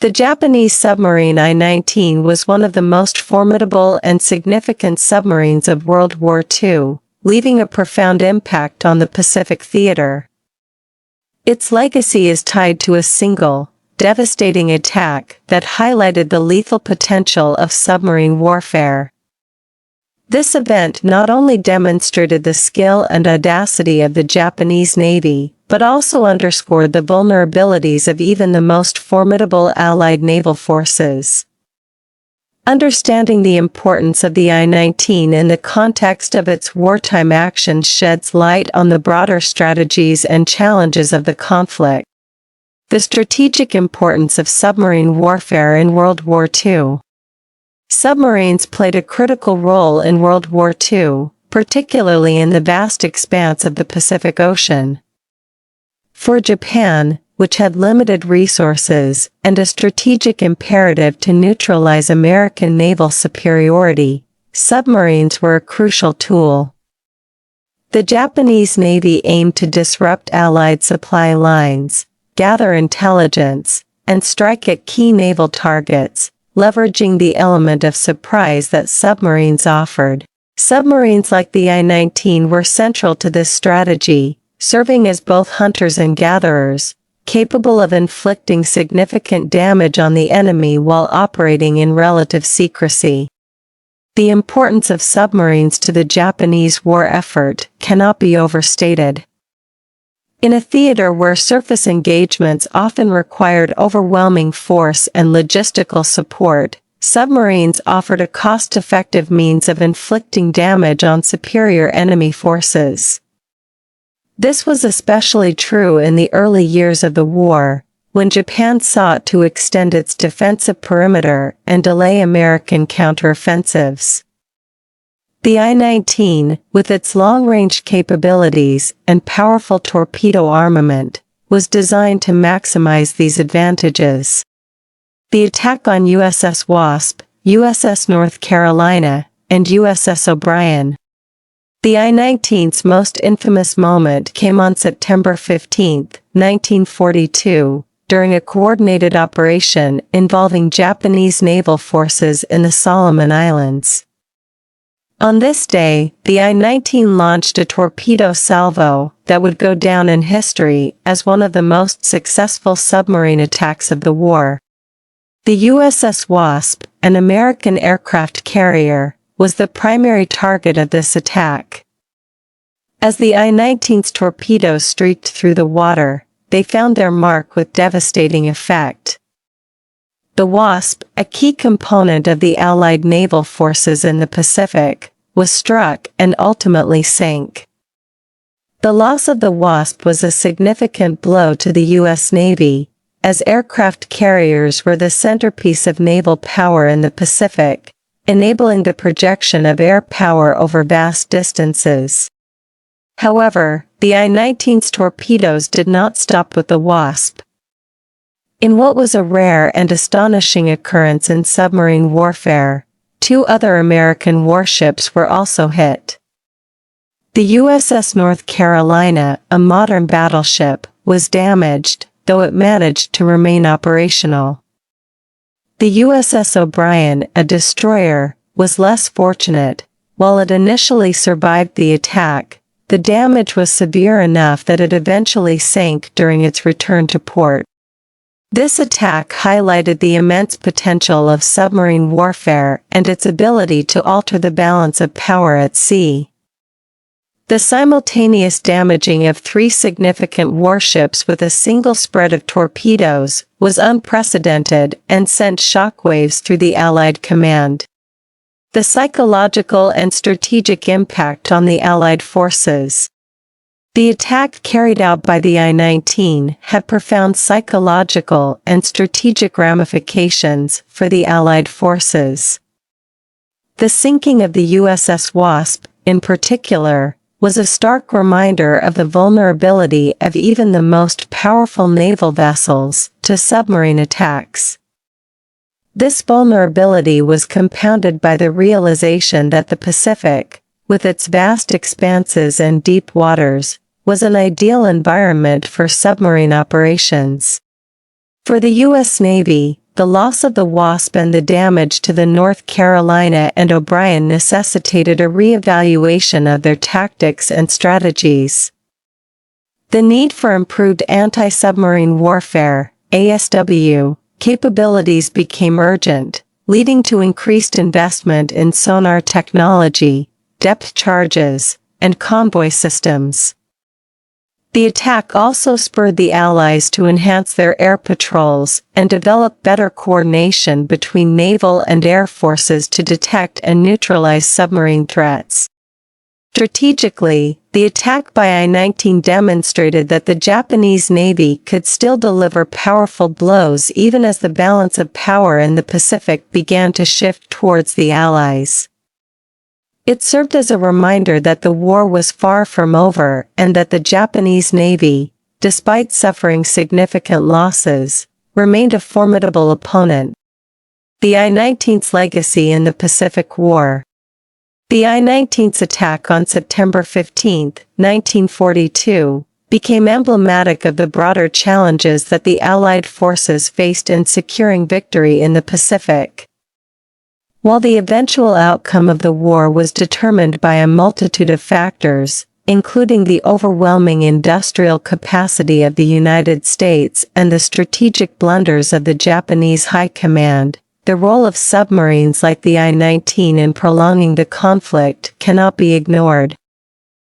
The Japanese submarine I-19 was one of the most formidable and significant submarines of World War II, leaving a profound impact on the Pacific theater. Its legacy is tied to a single, devastating attack that highlighted the lethal potential of submarine warfare. This event not only demonstrated the skill and audacity of the Japanese Navy, but also underscored the vulnerabilities of even the most formidable Allied naval forces. Understanding the importance of the I-19 in the context of its wartime actions sheds light on the broader strategies and challenges of the conflict. The strategic importance of submarine warfare in World War II. Submarines played a critical role in World War II, particularly in the vast expanse of the Pacific Ocean. For Japan, which had limited resources and a strategic imperative to neutralize American naval superiority, submarines were a crucial tool. The Japanese Navy aimed to disrupt Allied supply lines, gather intelligence, and strike at key naval targets, leveraging the element of surprise that submarines offered. Submarines like the I-19 were central to this strategy, serving as both hunters and gatherers, capable of inflicting significant damage on the enemy while operating in relative secrecy. The importance of submarines to the Japanese war effort cannot be overstated. In a theater where surface engagements often required overwhelming force and logistical support, submarines offered a cost-effective means of inflicting damage on superior enemy forces. This was especially true in the early years of the war, when Japan sought to extend its defensive perimeter and delay American counteroffensives. The I-19, with its long-range capabilities and powerful torpedo armament, was designed to maximize these advantages. The attack on USS Wasp, USS North Carolina, and USS O'Brien. The I-19's most infamous moment came on September 15, 1942, during a coordinated operation involving Japanese naval forces in the Solomon Islands. On this day, the I-19 launched a torpedo salvo that would go down in history as one of the most successful submarine attacks of the war. The USS Wasp, an American aircraft carrier, was the primary target of this attack. As the I-19's torpedoes streaked through the water, they found their mark with devastating effect. The Wasp, a key component of the Allied naval forces in the Pacific, was struck and ultimately sank. The loss of the Wasp was a significant blow to the U.S. Navy, as aircraft carriers were the centerpiece of naval power in the Pacific, enabling the projection of air power over vast distances. However, the I-19's torpedoes did not stop with the Wasp. In what was a rare and astonishing occurrence in submarine warfare, 2 other American warships were also hit. The USS North Carolina, a modern battleship, was damaged, though it managed to remain operational. The USS O'Brien, a destroyer, was less fortunate. While it initially survived the attack, the damage was severe enough that it eventually sank during its return to port. This attack highlighted the immense potential of submarine warfare and its ability to alter the balance of power at sea. The simultaneous damaging of 3 significant warships with a single spread of torpedoes was unprecedented and sent shockwaves through the Allied command. The psychological and strategic impact on the Allied forces. The attack carried out by the I-19 had profound psychological and strategic ramifications for the Allied forces. The sinking of the USS Wasp, in particular, was a stark reminder of the vulnerability of even the most powerful naval vessels to submarine attacks. This vulnerability was compounded by the realization that the Pacific, with its vast expanses and deep waters, was an ideal environment for submarine operations. For the U.S. Navy, the loss of the Wasp and the damage to the North Carolina and O'Brien necessitated a re-evaluation of their tactics and strategies. The need for improved anti-submarine warfare, ASW, capabilities became urgent, leading to increased investment in sonar technology, depth charges, and convoy systems. The attack also spurred the Allies to enhance their air patrols and develop better coordination between naval and air forces to detect and neutralize submarine threats. Strategically, the attack by I-19 demonstrated that the Japanese Navy could still deliver powerful blows even as the balance of power in the Pacific began to shift towards the Allies. It served as a reminder that the war was far from over and that the Japanese Navy, despite suffering significant losses, remained a formidable opponent. The I-19's legacy in the Pacific War. The I-19's attack on September 15, 1942, became emblematic of the broader challenges that the Allied forces faced in securing victory in the Pacific. While the eventual outcome of the war was determined by a multitude of factors, including the overwhelming industrial capacity of the United States and the strategic blunders of the Japanese High Command, the role of submarines like the I-19 in prolonging the conflict cannot be ignored.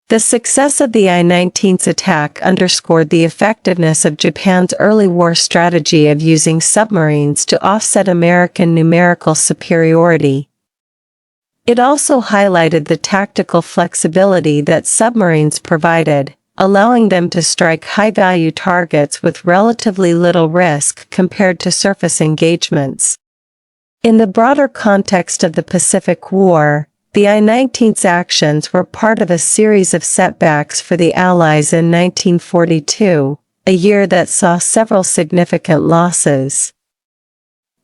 The success of the I-19's attack underscored the effectiveness of Japan's early war strategy of using submarines to offset American numerical superiority. It also highlighted the tactical flexibility that submarines provided, allowing them to strike high-value targets with relatively little risk compared to surface engagements. In the broader context of the Pacific War, the I-19's actions were part of a series of setbacks for the Allies in 1942, a year that saw several significant losses.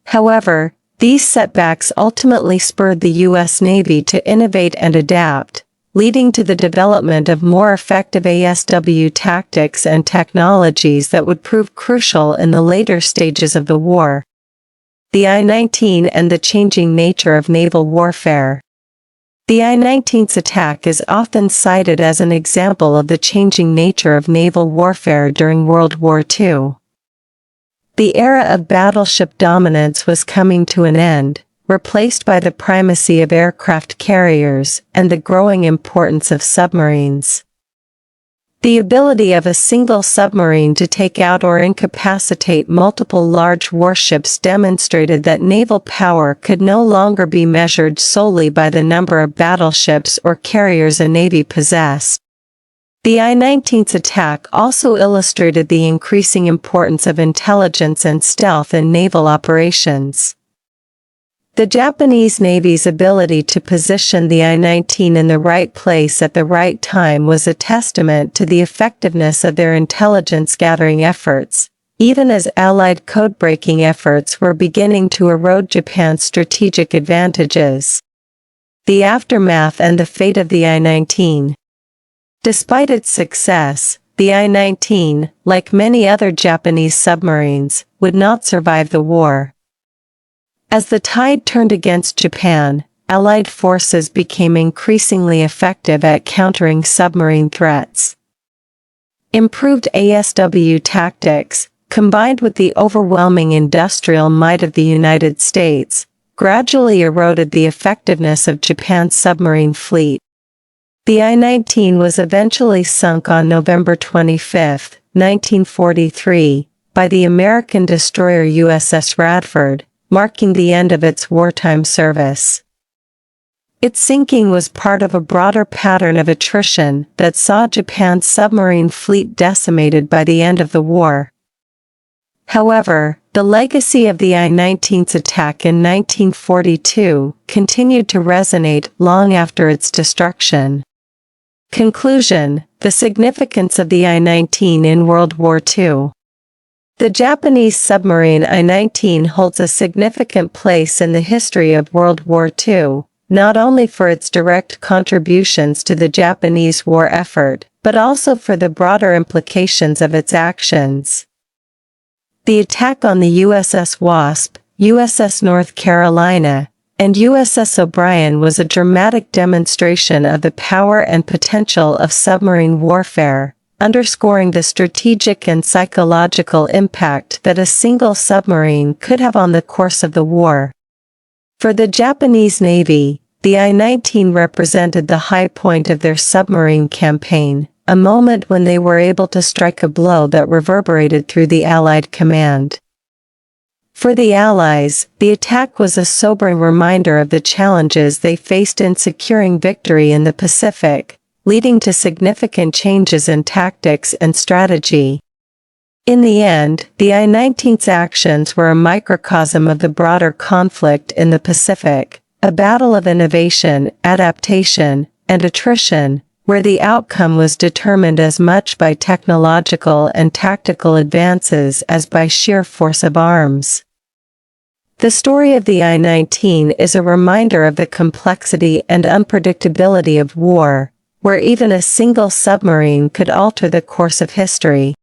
However, these setbacks ultimately spurred the U.S. Navy to innovate and adapt, leading to the development of more effective ASW tactics and technologies that would prove crucial in the later stages of the war. The I-19 and the changing nature of naval warfare. The I-19's attack is often cited as an example of the changing nature of naval warfare during World War II. The era of battleship dominance was coming to an end, replaced by the primacy of aircraft carriers and the growing importance of submarines. The ability of a single submarine to take out or incapacitate multiple large warships demonstrated that naval power could no longer be measured solely by the number of battleships or carriers a navy possessed. The I-19's attack also illustrated the increasing importance of intelligence and stealth in naval operations. The Japanese Navy's ability to position the I-19 in the right place at the right time was a testament to the effectiveness of their intelligence-gathering efforts, even as Allied code-breaking efforts were beginning to erode Japan's strategic advantages. The aftermath and the fate of the I-19. Despite its success, the I-19, like many other Japanese submarines, would not survive the war. As the tide turned against Japan, Allied forces became increasingly effective at countering submarine threats. Improved ASW tactics, combined with the overwhelming industrial might of the United States, gradually eroded the effectiveness of Japan's submarine fleet. The I-19 was eventually sunk on November 25, 1943, by the American destroyer USS Radford, marking the end of its wartime service. Its sinking was part of a broader pattern of attrition that saw Japan's submarine fleet decimated by the end of the war. However, the legacy of the I-19's attack in 1942 continued to resonate long after its destruction. Conclusion: the significance of the I-19 in World War II. The Japanese submarine I-19 holds a significant place in the history of World War II, not only for its direct contributions to the Japanese war effort, but also for the broader implications of its actions. The attack on the USS Wasp, USS North Carolina, and USS O'Brien was a dramatic demonstration of the power and potential of submarine warfare, underscoring the strategic and psychological impact that a single submarine could have on the course of the war. For the Japanese Navy, the I-19 represented the high point of their submarine campaign, a moment when they were able to strike a blow that reverberated through the Allied command. For the Allies, the attack was a sobering reminder of the challenges they faced in securing victory in the Pacific, leading to significant changes in tactics and strategy. In the end, the I-19's actions were a microcosm of the broader conflict in the Pacific, a battle of innovation, adaptation, and attrition, where the outcome was determined as much by technological and tactical advances as by sheer force of arms. The story of the I-19 is a reminder of the complexity and unpredictability of war, where even a single submarine could alter the course of history.